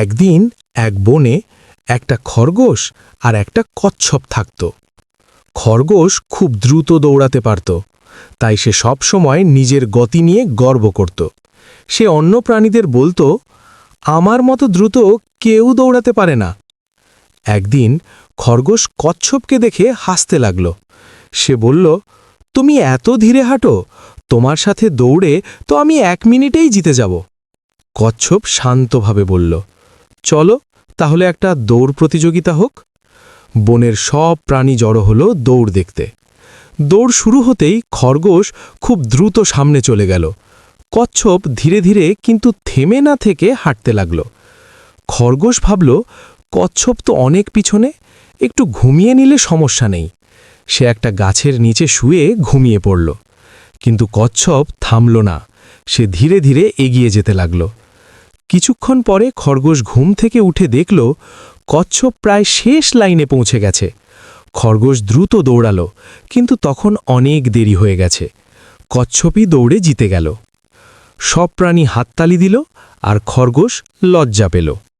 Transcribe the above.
একদিন এক বনে একটা খরগোশ আর একটা কচ্ছপ থাকত। খরগোশ খুব দ্রুত দৌড়াতে পারত, তাই সে সব সময় নিজের গতি নিয়ে গর্ব করত। সে অন্য প্রাণীদের বলতো, আমার মতো দ্রুত কেউ দৌড়াতে পারে না। একদিন খরগোশ কচ্ছপকে দেখে হাসতে লাগল। সে বলল, তুমি এত ধীরে হাঁটো, তোমার সাথে দৌড়ে তো আমি 1 মিনিটেই জিতে যাব। কচ্ছপ শান্তভাবে বলল, চলো তাহলে একটা দৌড় প্রতিযোগিতা হোক। বনের সব প্রাণী জড়ো হলো দৌড় দেখতে। দৌড় শুরু হতেই খরগোশ খুব দ্রুত সামনে চলে গেল। কচ্ছপ ধীরে ধীরে কিন্তু থেমে না থেকে হাঁটতে লাগল। খরগোশ ভাবল, কচ্ছপ তো অনেক পিছনে, একটু ঘুমিয়ে নিলে সমস্যা নেই। সে একটা গাছের নিচে শুয়ে ঘুমিয়ে পড়ল। কিন্তু কচ্ছপ থামল না, সে ধীরে ধীরে এগিয়ে যেতে লাগল। কিছুক্ষণ পরে খরগোশ ঘুম থেকে উঠে দেখল, কচ্ছপ প্রায় শেষ লাইনে পৌঁছে গেছে। খরগোশ দ্রুত দৌড়াল, কিন্তু তখন অনেক দেরি হয়ে গেছে। কচ্ছপই দৌড়ে জিতে গেল। সব প্রাণী হাততালি দিল, আর খরগোশ লজ্জা পেল।